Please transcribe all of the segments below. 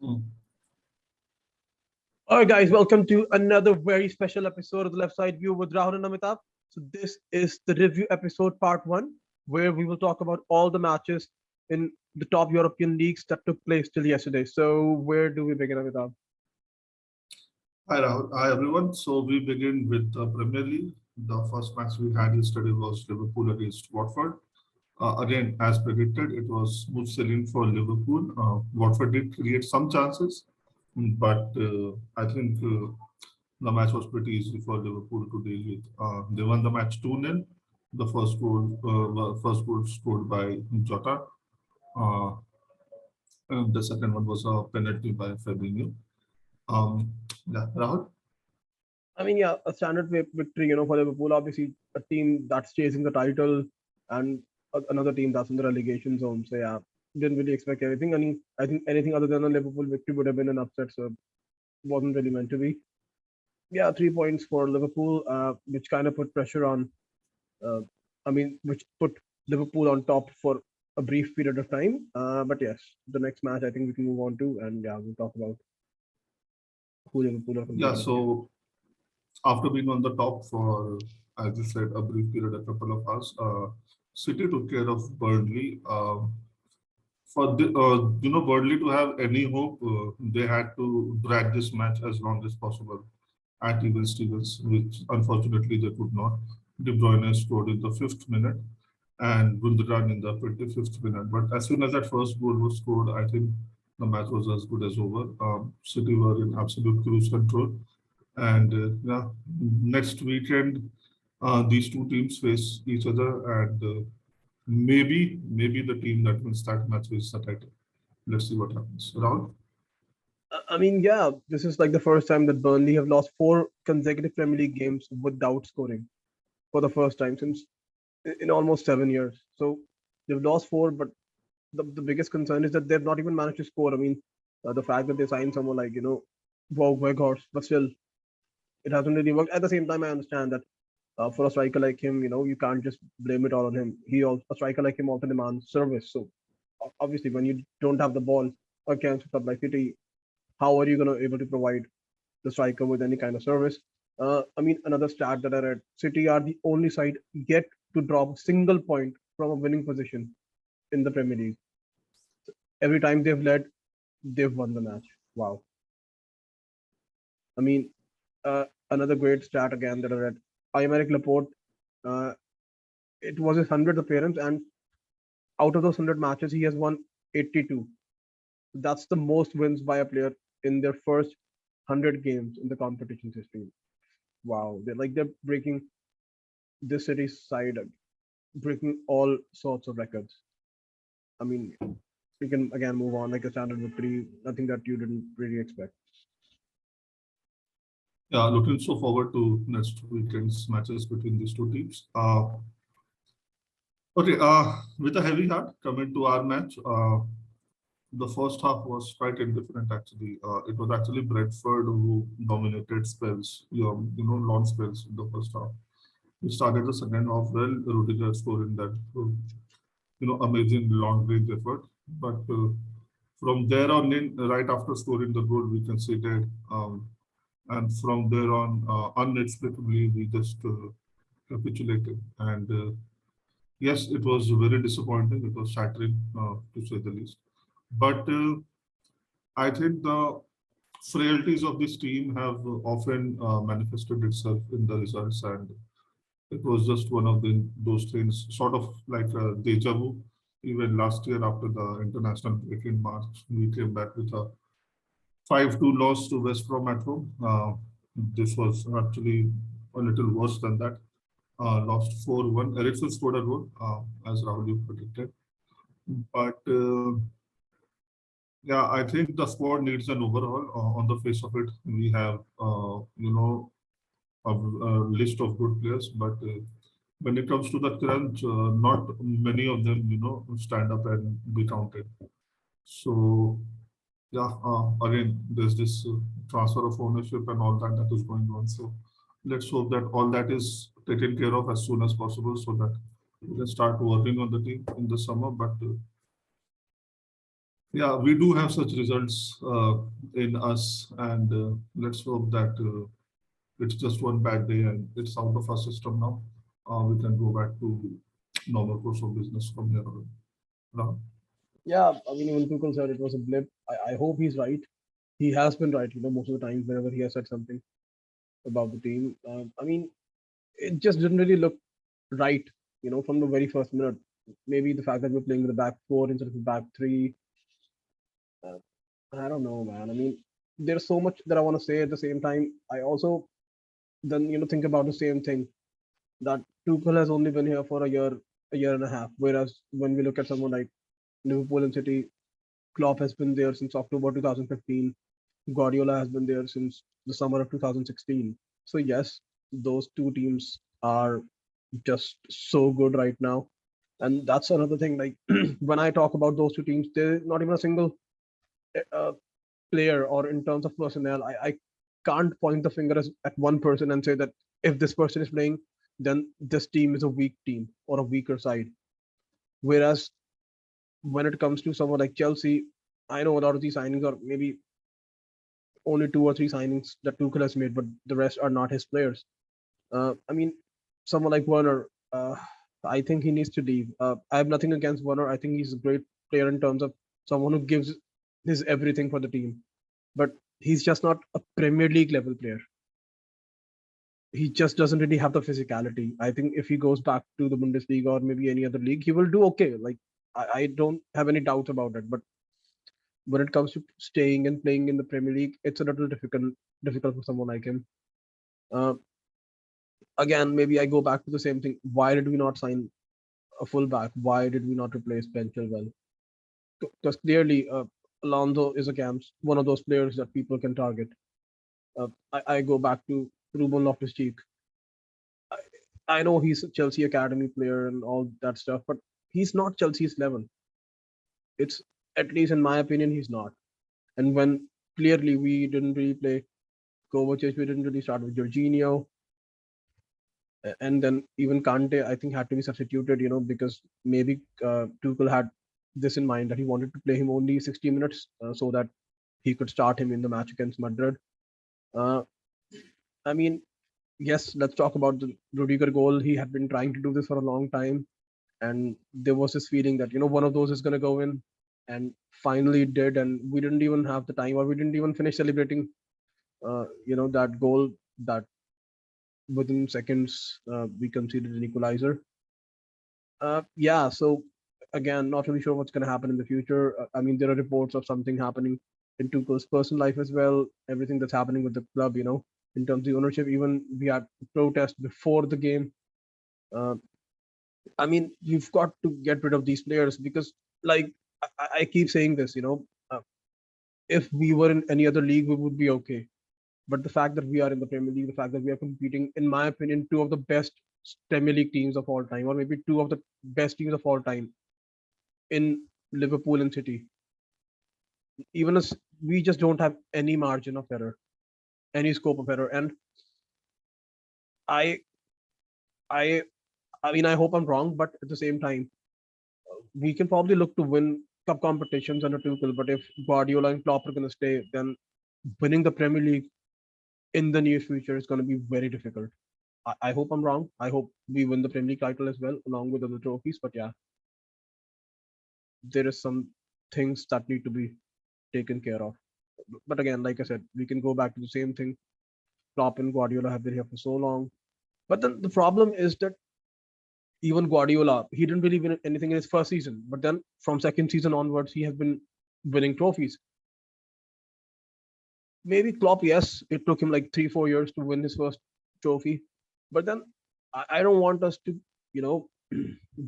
Mm. All right, guys, welcome to another very special episode of the Left Side View with Rahul and Amitabh. So, this is the review episode part one, where we will talk about all the matches in the top European leagues that took place till yesterday. So, where do we begin, Amitabh? Hi, Rahul. Hi, everyone. So we begin with the Premier League. The first match we had yesterday was Liverpool against Watford. Again, as predicted, it was smooth sailing for Liverpool. Watford did create some chances, but I think the match was pretty easy for Liverpool to deal with. They won the match 2-0. The first goal scored by Jota. Uh, and the second one was a penalty by Fabinho. Um, yeah, Rahul. I mean, yeah, a standard victory, for Liverpool. Obviously, a team that's chasing the title and another team that's in the relegation zone. So, yeah, didn't really expect anything. I think anything other than a Liverpool victory would have been an upset. So, wasn't really meant to be. Yeah, 3 points for Liverpool, which kind of put pressure on. Uh, which put Liverpool on top for a brief period of time. But yes, the next match I think we can move on to, and yeah, we'll talk about who Liverpool are Yeah, competing against. so after being on the top for, as you said, a brief period, a couple of hours, City took care of Burnley. Burnley to have any hope, they had to drag this match as long as possible at even Stevens, which unfortunately they could not. De Bruyne scored in the 5th minute and Gundogan in the 25th minute. But as soon as that first goal was scored, I think the match was as good as over. City were in absolute cruise control. And yeah, next weekend, these two teams face each other, and maybe the team that wins that match wins the title. Let's see what happens. Rahul? Yeah, this is like the first time that Burnley have lost four consecutive Premier League games without scoring for the first time since in almost 7 years. So they've lost four, but the biggest concern is that they've not even managed to score. The fact that they signed someone like Weghorst, but still it hasn't really worked. At the same time, I understand that for a striker like him, you can't just blame it all on him. A striker like him also demands service. So obviously, when you don't have the ball against a club like City, how are you going to able to provide the striker with any kind of service? Another stat that I read: City are the only side yet to drop a single point from a winning position in the Premier League. Every time they've led, they've won the match. Wow. I mean, Another great stat again that I read: Aymeric Laporte. Uh, it was his 100th appearance, and out of those 100 matches, he has won 82. That's the most wins by a player in their first 100 games in the competition's history. Wow, they're breaking this city's side, breaking all sorts of records. I mean, you can again move on like a standard victory, nothing that you didn't really expect. Yeah, looking so forward to next weekend's matches between these two teams. Okay, with a heavy heart, coming to our match. The first half was quite indifferent actually. It was actually Brentford who dominated spells, long spells in the first half. We started the second half well, Rudiger scoring that, amazing long range effort. But from there on in, right after scoring the goal, we conceded. And from there on, unexpectedly, we just capitulated. And yes, it was very disappointing. It was shattering, to say the least. But I think the frailties of this team have often manifested itself in the results, and it was just one of those things, sort of like a deja vu. Even last year, after the international break in March, we came back with a 5-2 loss to West Brom at home. This was actually a little worse than that. Lost 4-1. Ericsson scored a goal, as Rahul you predicted. But yeah, I think the squad needs an overhaul. On the face of it, we have, a list of good players, but when it comes to the crunch, not many of them, stand up and be counted. So yeah, again, there's this transfer of ownership and all that is going on. So let's hope that all that is taken care of as soon as possible, so that we can start working on the team in the summer. But Yeah, we do have such results in us, and let's hope that it's just one bad day and it's out of our system now. We can go back to normal course of business from here on. Now, Yeah, I mean, even Tuchel said it was a blip. I hope he's right. He has been right, most of the times whenever he has said something about the team. I mean, it just didn't really look right, from the very first minute. Maybe the fact that we're playing with the back four instead of the back three. Uh, I don't know, man. I mean, there's so much that I want to say at the same time. I also then think about the same thing that Tuchel has only been here for a year and a half. Whereas when we look at someone like Liverpool and City, Klopp has been there since October 2015. Guardiola has been there since the summer of 2016. So yes, those two teams are just so good right now. And that's another thing. Like when I talk about those two teams, there's not even a single uh, player or in terms of personnel. I can't point the finger at one person and say that if this person is playing, then this team is a weak team or a weaker side. Whereas when it comes to someone like Chelsea, I know a lot of these signings are maybe only two or three signings that Tuchel has made, but the rest are not his players. I mean, someone like Werner, I think he needs to leave. I have nothing against Werner. I think he's a great player in terms of someone who gives his everything for the team, but he's just not a Premier League level player. He just doesn't really have the physicality. I think if he goes back to the Bundesliga or maybe any other league, he will do okay. Like I don't have any doubts about it. But when it comes to staying and playing in the Premier League, it's a little difficult for someone like him. Uh, Again, maybe I go back to the same thing. Why did we not sign a fullback? Why did we not replace Ben Chilwell? Because clearly, Alonso is one of those players that people can target. I go back to Ruben Loftus-Cheek. I, I know he's a Chelsea academy player and all that stuff, but he's not Chelsea's level. It's at least in my opinion, he's not. And when clearly we didn't really play Kovacic, we didn't really start with Jorginho, and then even Kante, I think, had to be substituted, because maybe Tuchel had this in mind that he wanted to play him only 60 minutes so that he could start him in the match against Madrid. Uh, I mean, yes, let's talk about the Rudiger goal. He had been trying to do this for a long time, and there was this feeling that one of those is going to go in, and finally it did, and we didn't even have the time, or we didn't even finish celebrating, that goal. That within seconds we conceded an equalizer. Yeah, so again, not really sure what's going to happen in the future. I mean, there are reports of something happening in Tuchel's personal life as well. Everything that's happening with the club, in terms of the ownership. Even we had protest before the game. Uh, I mean, you've got to get rid of these players because, like, I keep saying this. If we were in any other league, we would be okay. But the fact that we are in the Premier League, the fact that we are competing, in my opinion, two of the best Premier League teams of all time, or maybe two of the best teams of all time in Liverpool and City. Even as we just don't have any margin of error, any scope of error. And I, I, I mean, I hope I'm wrong, but at the same time, we can probably look to win cup competitions under Tuchel. But if Guardiola and Klopp are going to stay, then winning the Premier League in the near future is going to be very difficult. I hope I'm wrong. I hope we win the Premier League title as well, along with other trophies. But yeah, there is some things that need to be taken care of. But again, like I said, we can go back to the same thing. Klopp and Guardiola have been here for so long. But then the problem is that even Guardiola, he didn't really win anything in his first season. But then from second season onwards, he has been winning trophies. Maybe Klopp, yes, it took him like 3-4 years to win his first trophy. But then I don't want us to, you know,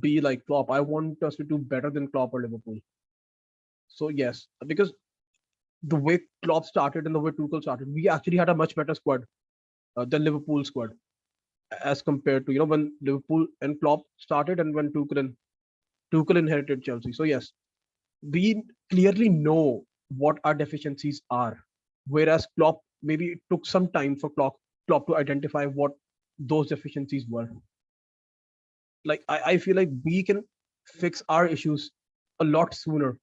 be like Klopp. I want us to do better than Klopp or Liverpool. So yes, because the way Klopp started and the way Tuchel started, we actually had a much better squad than Liverpool squad as compared to when Liverpool and Klopp started and when Tuchel inherited Chelsea. So yes, we clearly know what our deficiencies are, whereas Klopp maybe it took some time for Klopp to identify what those deficiencies were. Like I feel like we can fix our issues a lot sooner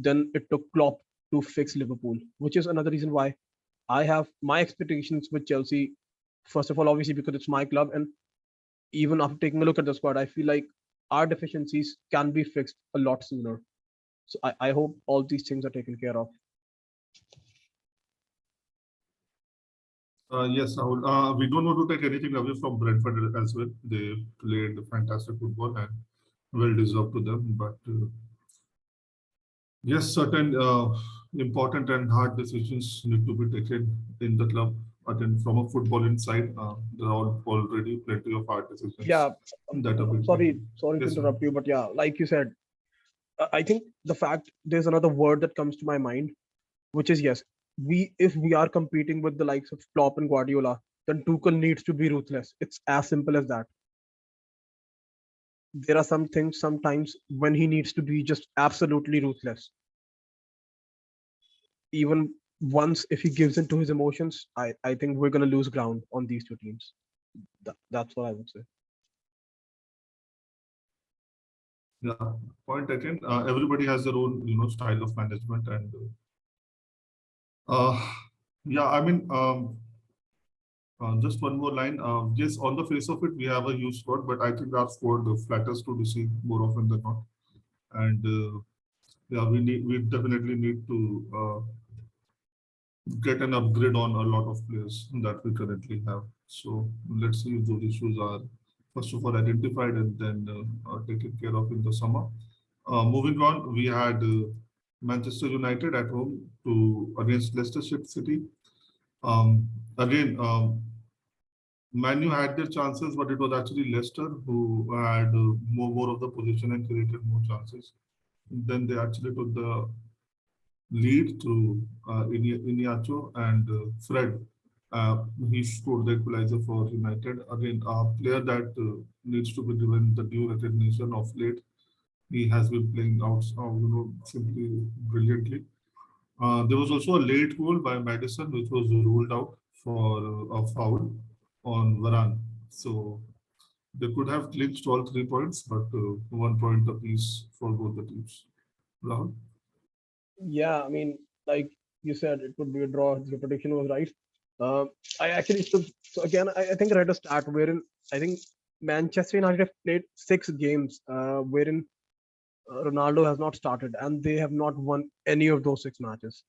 than it took Klopp to fix Liverpool, which is another reason why I have my expectations with Chelsea. First of all, obviously because it's my club, and even after taking a look at the squad, I feel like our deficiencies can be fixed a lot sooner. So I hope all these things are taken care of. Yes, Rahul. We don't want to take anything away from Brentford as well. They played fantastic football and well deserved to them. But yes, certain important and hard decisions need to be taken in the club. But then from a football inside, there are already plenty of hard decisions Yeah, that are being sorry, taken. sorry to Yes, interrupt Rahul. you, but yeah, like you said, I think the fact there's another word that comes to my mind, which is yes, we if we are competing with the likes of Klopp and Guardiola, then Tuchel needs to be ruthless. It's as simple as that. There are some things sometimes when he needs to be just absolutely ruthless. Even once if he gives in to his emotions, I think we're gonna lose ground on these two teams. That's what I would say. Yeah, point taken. Everybody has their own, style of management, and uh, yeah, I mean, just one more line. Yes, on the face of it, we have a huge squad, but I think our squad flatters to deceive more often than not. And yeah, we definitely need to get an upgrade on a lot of players that we currently have. So let's see if those issues are first of all identified and then taken care of in the summer. Moving on, we had Manchester United at home to against Leicester City. Um, again, Man U had their chances, but it was actually Leicester who had more of the position and created more chances. Then they actually took the lead through Iniacho and Fred. He scored the equalizer for United. Again, a player that needs to be given the due recognition of late. He has been playing out, simply brilliantly. There was also a late goal by Madison, which was ruled out for a foul on Varane. So they could have clinched all 3 points, but 1 point apiece for both the teams. Rahul? Yeah, I mean, like you said, it would be a draw. Your prediction was right. Um, I actually so again, I think I read a stat wherein I think Manchester United have played 6 games, wherein Ronaldo has not started, and they have not won any of those 6 matches.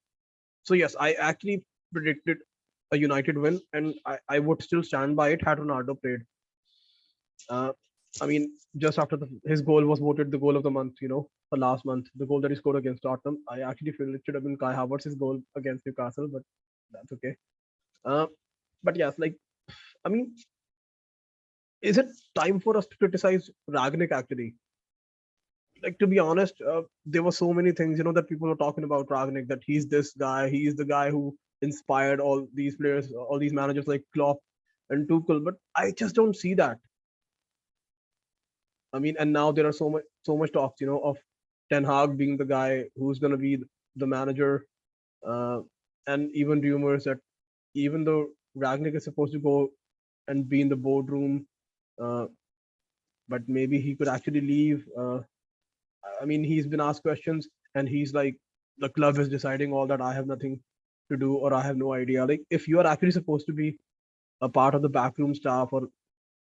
So yes, I actually predicted a United win, and I would still stand by it had Ronaldo played. Uh, I mean, just after his goal was voted the goal of the month, for last month, the goal that he scored against Tottenham, I actually feel it should have been Kai Havertz's goal against Newcastle, but that's okay. Uh, but yes, like, I mean, is it time for us to criticize Ragnick actually? Like, to be honest, there were so many things, that people were talking about Ragnick, that he's this guy, he's the guy who inspired all these players, all these managers like Klopp and Tuchel, but I just don't see that. I mean, and now there are so much talks, of Ten Hag being the guy who's going to be the manager, uh, and even rumors that even though Ragnick is supposed to go and be in the boardroom, uh, but maybe he could actually leave. I mean, he's been asked questions, and he's like, "The club is deciding all that. I have nothing to do, or I have no idea." Like, if you are actually supposed to be a part of the backroom staff or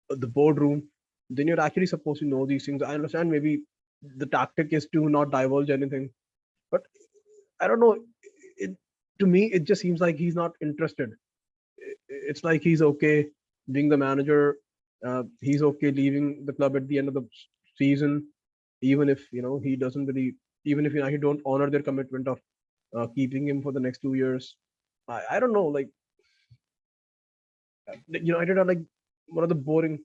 the boardroom, then you're actually supposed to know these things. I understand maybe the tactic is to not divulge anything, but I don't know. It, to me, it just seems like he's not interested. It's like he's okay being the manager. He's okay leaving the club at the end of the season, even if he doesn't really, even if United don't honor their commitment of keeping him for the next 2 years. I don't know. Like, United are like one of the boring,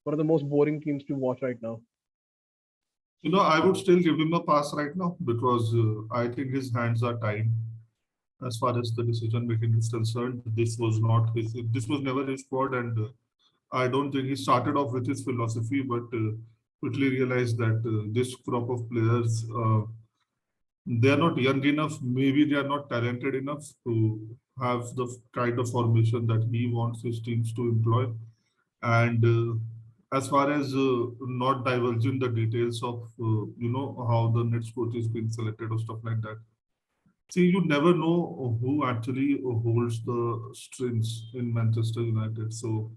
one of the most boring teams to watch right now. I would still give him a pass right now because I think his hands are tied as far as the decision making is concerned. This was not his. This was never his squad, and I don't think he started off with his philosophy, but quickly realized that this crop of players, they are not young enough. Maybe they are not talented enough to have the kind of formation that he wants his teams to employ. And as far as not divulging the details of how the Nets coach is being selected or stuff like that. See, you never know who actually holds the strings in Manchester United. So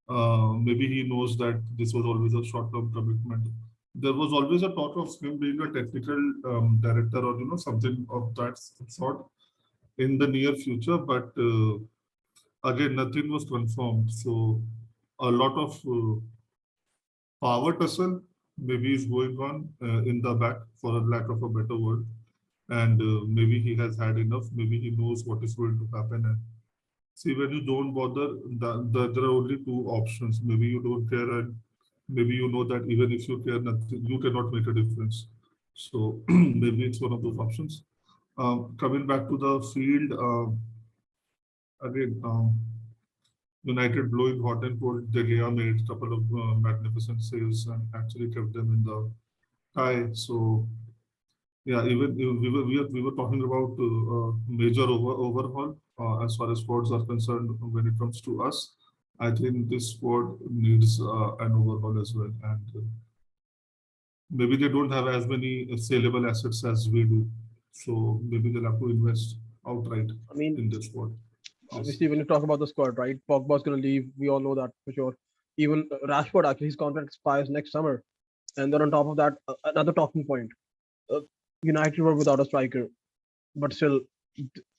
maybe he knows that this was always a short-term commitment. There was always a talk of him being a technical director or something of that sort in the near future, but again, nothing was confirmed. So a lot of power tussle maybe is going on in the back, for a lack of a better word. And maybe he has had enough. Maybe he knows what is going to happen. And see, when you don't bother, there are only two options. Maybe you don't care, and maybe you know that even if you care, nothing, you cannot make a difference. So maybe it's one of those options. Coming back to the field, again, United blowing hot and cold. De Gea made a couple of magnificent saves and actually kept them in the tie. So yeah, even we were talking about major overhaul as far as squads are concerned when it comes to us. I think this squad needs an overhaul as well, and maybe they don't have as many saleable assets as we do. So maybe they'll have to invest outright I mean, in this squad. Yes. obviously, when you talk about the squad, right? Pogba's going to leave. We all know that for sure. Even Rashford, actually, his contract expires next summer. And then on top of that, another talking point. Uh, United were without a striker, but still,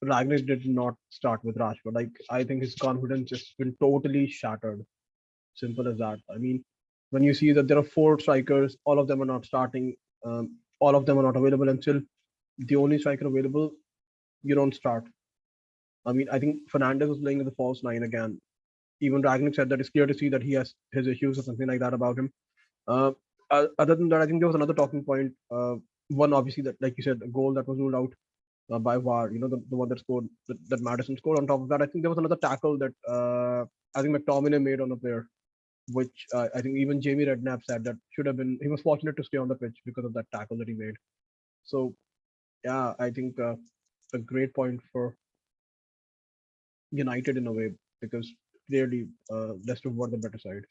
Ragnick did not start with Rashford. Like, I think his confidence has been totally shattered. Simple as that. I mean, when you see that there are four strikers, all of them are not starting, all of them are not available, and still the only striker available, you don't start. I mean, I think Fernandez was playing as a false nine again. Even Ragnick said that it's clear to see that he has his issues or something like that about him. Uh, Other than that, I think there was another talking point. One, obviously, that, like you said, a goal that was ruled out by VAR, the one that scored, that Madison scored. On top of that, I think there was another tackle that I think McTominay made on a player, which I think even Jamie Redknapp said that should have been, he was fortunate to stay on the pitch because of that tackle that he made. So, yeah, I think a great point for United in a way, because clearly Leicester were the better side.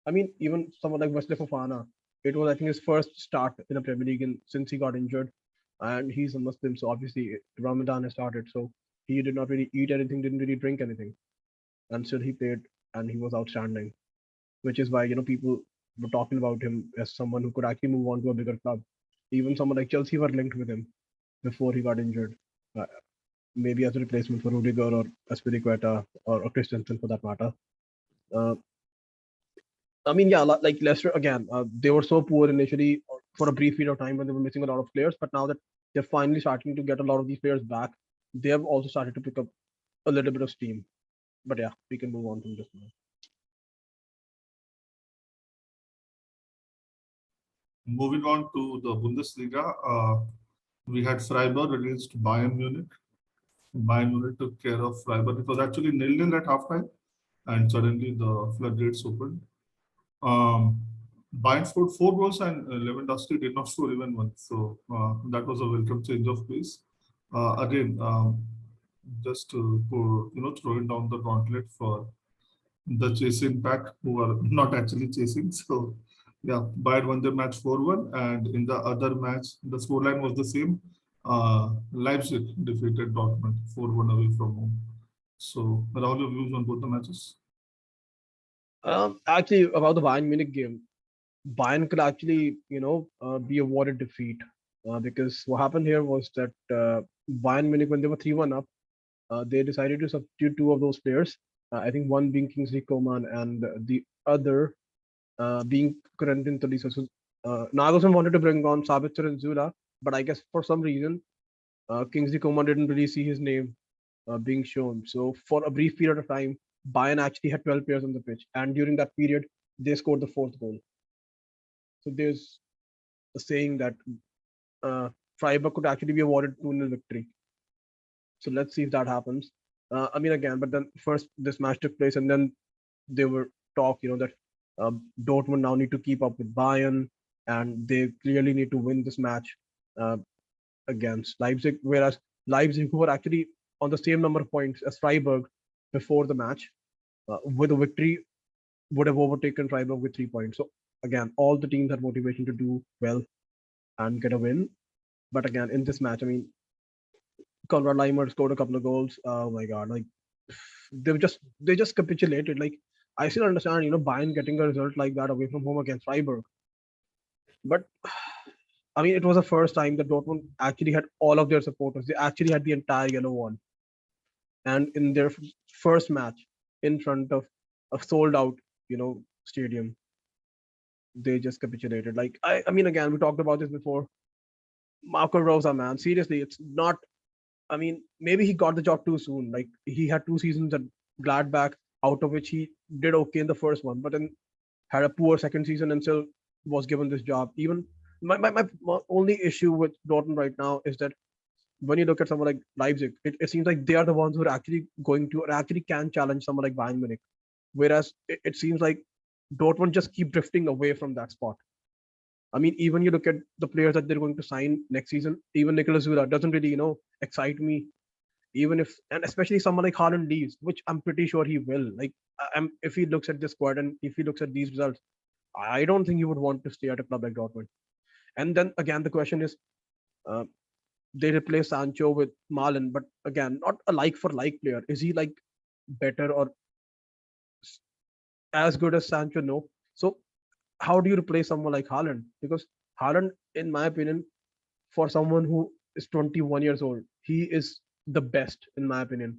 I mean, even someone like Wesley Fofana, it was, I think, his first start in a Premier League since he got injured. And he's a Muslim, so obviously Ramadan has started. So he did not really eat anything, didn't really drink anything. And still he played and he was outstanding, which is why, people were talking about him as someone who could actually move on to a bigger club. Even someone like Chelsea were linked with him before he got injured, uh, maybe as a replacement for Rudiger or Aspilicueta or Christensen for that matter. Uh, I mean, yeah, like Leicester again, they were so poor initially for a brief period of time when they were missing a lot of players, but now that they're finally starting to get a lot of these players back, they have also started to pick up a little bit of steam. But yeah, we can move on from this now. Moving on to the Bundesliga, we had Freiburg against Bayern Munich. Bayern Munich took care of Freiburg. It was actually nil-nil at halftime, and suddenly the floodgates opened. Um, Bayern scored 4 goals, and Lewandowski did not score even one. So that was a welcome change of pace. Again, just for throwing down the gauntlet for the chasing pack who are not actually chasing. So yeah, Bayern won the match 4-1, and in the other match, the scoreline was the same. Leipzig defeated Dortmund 4-1 away from home. So, Rahul, your views on both the matches? Actually, about the Bayern Munich game, Bayern could actually, be awarded defeat because what happened here was that Bayern Munich, when they were 3-1 up, they decided to substitute two of those players. I think one being Kingsley Coman and the other being Corentin Tolisso. So Nagelsmann wanted to bring on Sabitzer and Zula, but I guess for some reason, Kingsley Coman didn't really see his name being shown. So for a brief period of time, Bayern actually had 12 players on the pitch, and during that period, they scored the fourth goal. So there's a saying that uh, Freiburg could actually be awarded 2-0 victory. So let's see if that happens. I mean, again, but then first this match took place, and then they were talk, that Dortmund now need to keep up with Bayern, and they clearly need to win this match uh, against Leipzig. Whereas Leipzig, who were actually on the same number of points as Freiburg before the match, with a victory, would have overtaken Freiburg with 3 points. So again, all the teams had motivation to do well and get a win. But again, in this match, I mean, Conrad Leimer scored a couple of goals. Oh my god, like they just capitulated. Like I still understand, Bayern getting a result like that away from home against Freiburg, but I mean, it was the first time that Dortmund actually had all of their supporters. They actually had the entire yellow wall, and in their first match in front of a sold out, stadium, they just capitulated. Like I mean, again, we talked about this before. Marco Rosa, man, seriously, it's not. I mean, maybe he got the job too soon. Like he had 2 seasons at Gladbach, out of which he did okay in the first one, but then had a poor second season and still was given this job. Even my only issue with Dortmund right now is that when you look at someone like Leipzig, it seems like they are the ones who are actually going to or actually can challenge someone like Bayern Munich. Whereas it seems like Dortmund just keep drifting away from that spot. I mean, even you look at the players that they're going to sign next season, even Nicolas Zula doesn't really, excite me. Even if, and especially someone like Haaland leaves, which I'm pretty sure he will. Like, if he looks at this squad and if he looks at these results, I don't think he would want to stay at a club like Dortmund. And then again, the question is, uh, they replace Sancho with Marlon, but again, not a like for like player. Is he like better or as good as Sancho? No. So how do you replace someone like Haaland? Because Haaland, in my opinion, for someone who is 21 years old, he is the best in my opinion.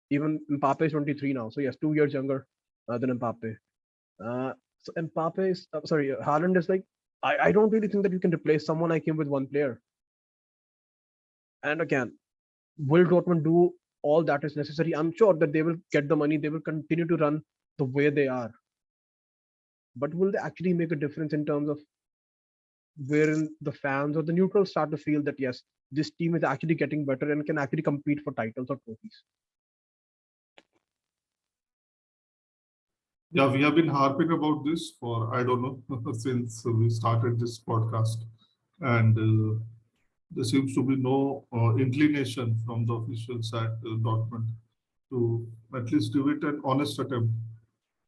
Even Mbappe is 23 now, so yes, 2 years younger than Mbappe. So Mbappe is sorry, Haaland is like I don't really think that you can replace someone like him with one player. And again, will Dortmund do all that is necessary? I'm sure that they will get the money, they will continue to run the way they are. But will they actually make a difference in terms of wherein the fans or the neutrals start to feel that yes, this team is actually getting better and can actually compete for titles or trophies? Yeah, we have been harping about this for, I don't know, since we started this podcast. And there seems to be no inclination from the officials at Dortmund to at least give it an honest attempt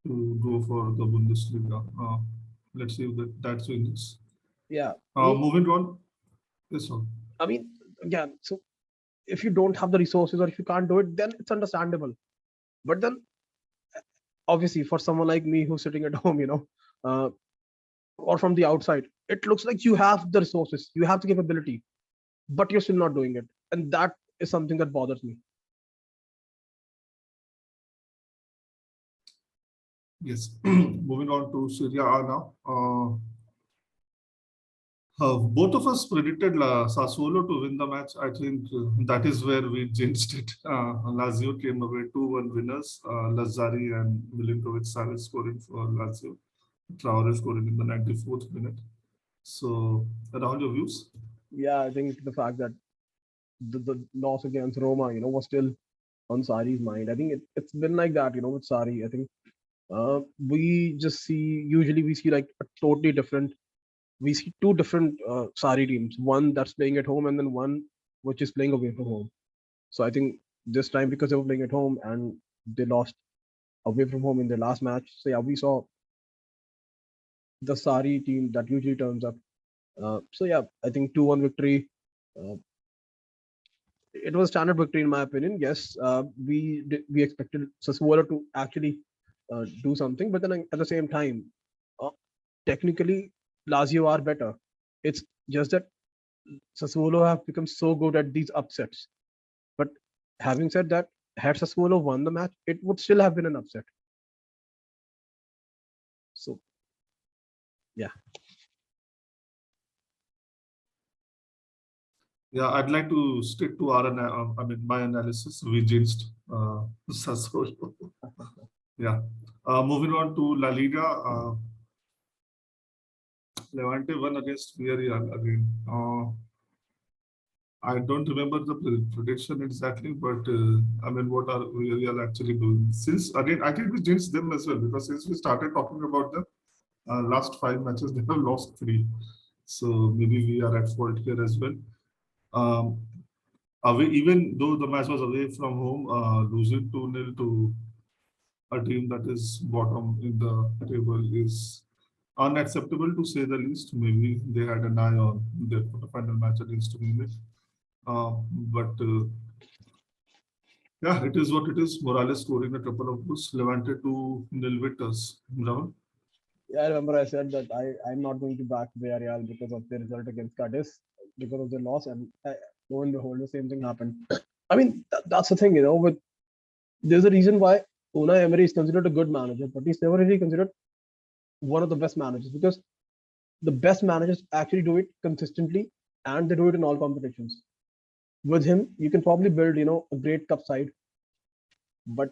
to go for the Bundesliga. Let's see if that changes. Yeah, I mean, Moving on. Yes, sir. I mean, again, so if you don't have the resources or if you can't do it, then it's understandable. But then, obviously, for someone like me who's sitting at home, uh, or from the outside, it looks like you have the resources, you have the capability, but you're still not doing it, and that is something that bothers me. Yes. Moving on to Serie A now. Both of us predicted Sassuolo to win the match. I think that is where we jinxed it. Lazio came away 2-1 winners. Lazzari and Milinkovic-Savic scoring for Lazio. Traore scoring in the 94th minute. So, around your views? Yeah, I think the fact that the loss against Roma, was still on Sari's mind. I think it's been like that, with Sari. I think we just see, usually we see like a totally different, we see two different Sari teams, one that's playing at home and then one which is playing away from home. So I think this time, because they were playing at home and they lost away from home in their last match. So yeah, we saw the Sari team that usually turns up. So yeah, I think 2-1 victory. Uh, it was a standard victory in my opinion. Yes, we expected Sassuolo to actually do something, but then at the same time, uh, technically Lazio are better. It's just that Sassuolo have become so good at these upsets. But having said that, had Sassuolo won the match, it would still have been an upset. So yeah, Yeah, I'd like to stick to I mean, my analysis. We jinxed Sassuolo. Yeah. Moving on to La Liga. Levante won against Villarreal again. I don't remember the prediction exactly, but I mean, what are Villarreal actually doing? Since again, I think we jinxed them as well because since we started talking about the last 5 matches, they have lost 3. So maybe we are at fault here as well. Um, Away, even though the match was away from home, losing 2-0 to a team that is bottom in the table is unacceptable to say the least. Maybe they had an eye on their quarterfinal match against Munich. But yeah, it is what it is. Morales scoring a couple of goals. Levante to nil victors. Rahul? Yeah, I remember I said that I'm not going to back Villarreal because of the result against Cadiz, because of the loss, and lo and behold, the same thing happened. I mean, that's the thing, with there's a reason why Unai Emery is considered a good manager, but he's never really considered one of the best managers, because the best managers actually do it consistently and they do it in all competitions. With him, you can probably build, a great cup side, but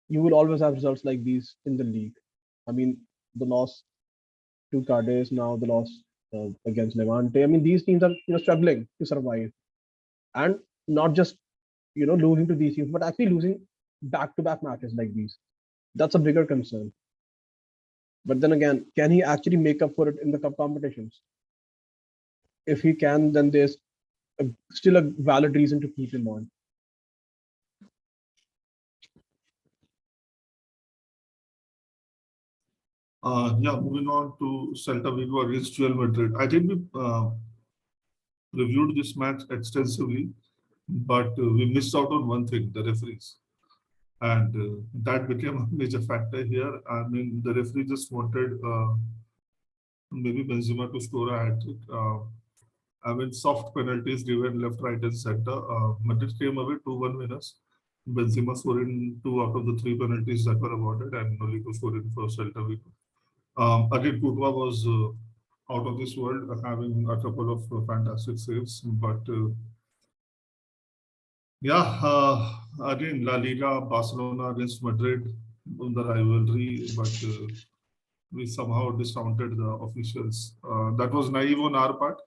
you will always have results like these in the league. I mean, the loss to Cadiz, now the loss against Levante. I mean, these teams are struggling to survive, and not just losing to these teams, but actually losing back-to-back matches like these. That's a bigger concern. But then again, can he actually make up for it in the cup competitions? If he can, then there's still a valid reason to keep him on. Yeah, moving on to Celta Vigo against Real Madrid. I think we reviewed this match extensively, but we missed out on one thing: the referees. And that became a major factor here. I mean, the referee just wanted maybe Benzema to score a hat trick. I mean, soft penalties given left, right, and center. Madrid came away 2-1 winners. Benzema scoring two out of the three penalties that were awarded, and Nolito scoring for Celta Vigo. Again, Courtois was out of this world, having a couple of fantastic saves. But yeah, again, La Liga, Barcelona against Madrid on the rivalry, but we somehow discounted the officials. That was naive on our part.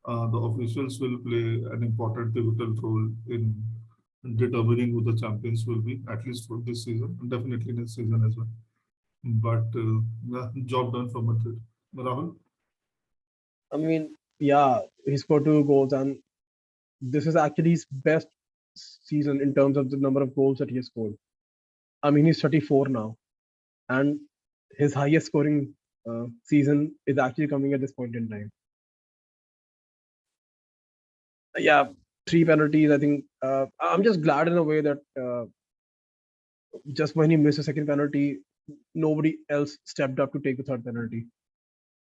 The officials will play an important pivotal role in determining who the champions will be, at least for this season, and definitely next season as well. But yeah, job done for Madrid. Rahul? I mean, yeah, he scored 2 goals, and this is actually his best season in terms of the number of goals that he has scored. I mean, he's 34 now, and his highest scoring season is actually coming at this point in time. Yeah, 3 penalties. I think I'm just glad in a way that just when he missed a second penalty, nobody else stepped up to take the third penalty.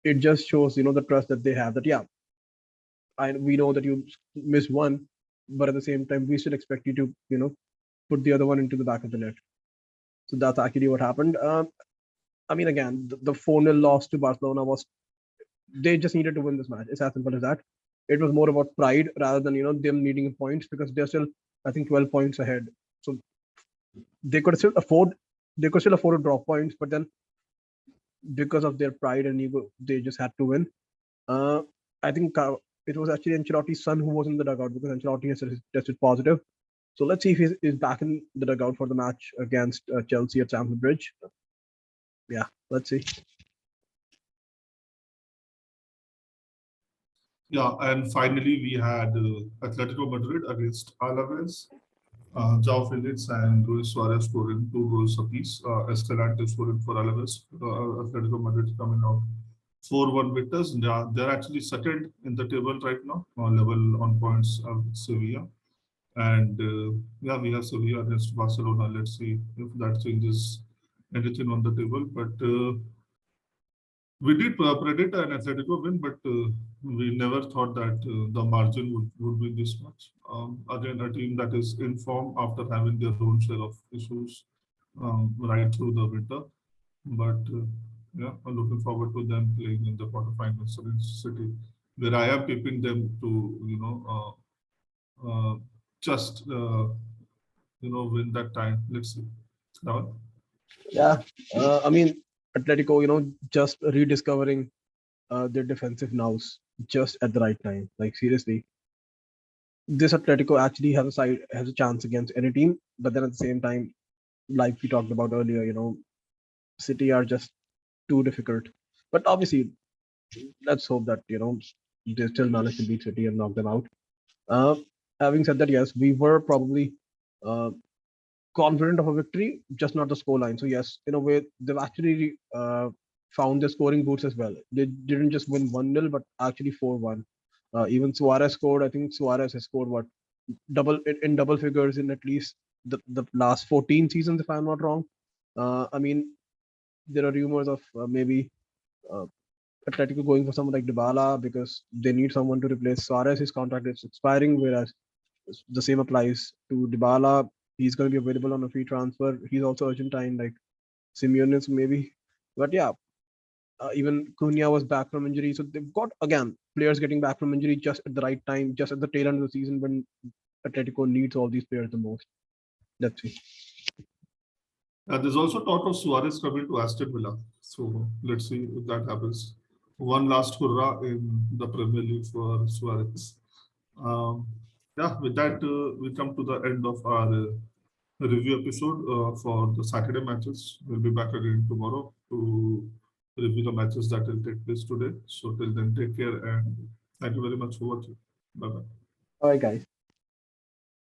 It just shows, the trust that they have. That yeah, we know that you missed one, but at the same time, we still expect you to, put the other one into the back of the net. So that's actually what happened. I mean, again, the 4-0 loss to Barcelona was, they just needed to win this match. It's as simple as that. It was more about pride rather than them needing points, because they're still, I think, 12 points ahead. So they could still afford to drop points, but then because of their pride and ego, they just had to win. I think it was actually Ancelotti's son who was in the dugout, because Ancelotti has tested positive. So let's see if he's back in the dugout for the match against Chelsea at Stamford Bridge. Yeah, let's see. Yeah, and finally we had Atletico Madrid against Alaves. João Felix and Luis Suarez scoring 2 goals apiece. Escalante scoring for Alaves. Atletico Madrid coming out 4-1 victors. They're actually second in the table right now, level on points of Sevilla. And yeah, we have Sevilla against Barcelona. Let's see if that changes anything on the table. But we did predict an Atletico win, but we never thought that the margin would be this much. Again, a team that is in form after having their own share of issues right through the winter. But yeah, I'm looking forward to them playing in the quarterfinals against City, where I am keeping them to, just, win that time. Let's see. Now, Yeah, I mean, Atletico, just rediscovering their defensive nous just at the right time. Like seriously, this Atletico actually has a chance against any team, but then at the same time, like we talked about earlier, City are just too difficult. But obviously, let's hope that they still manage to beat City and knock them out. Uh, Having said that, yes, we were probably uh, confident of a victory, just not the scoreline. So yes, in a way, they've actually found their scoring boots as well. They didn't just win 1-0, but actually 4-1. Even Suarez scored. I think Suarez has scored what, double in double figures in at least the last 14 seasons, if I'm not wrong. I mean, there are rumors of maybe uh, Atletico going for someone like Dybala because they need someone to replace Suarez. His contract is expiring, whereas the same applies to Dybala. He's going to be available on a free transfer. He's also Argentine, like Simeone's maybe. But yeah, even Cunha was back from injury. So they've got, again, players getting back from injury just at the right time, just at the tail end of the season when Atletico needs all these players the most. Let's see. There's also talk of Suarez coming to Aston Villa. So let's see if that happens. One last hurrah in the Premier League for Suarez. Um, yeah, with that, we come to the end of our review episode for the Saturday matches. We'll be back again tomorrow to review the matches that will take place today. So till then, take care and thank you very much for watching. Bye bye. All right, guys.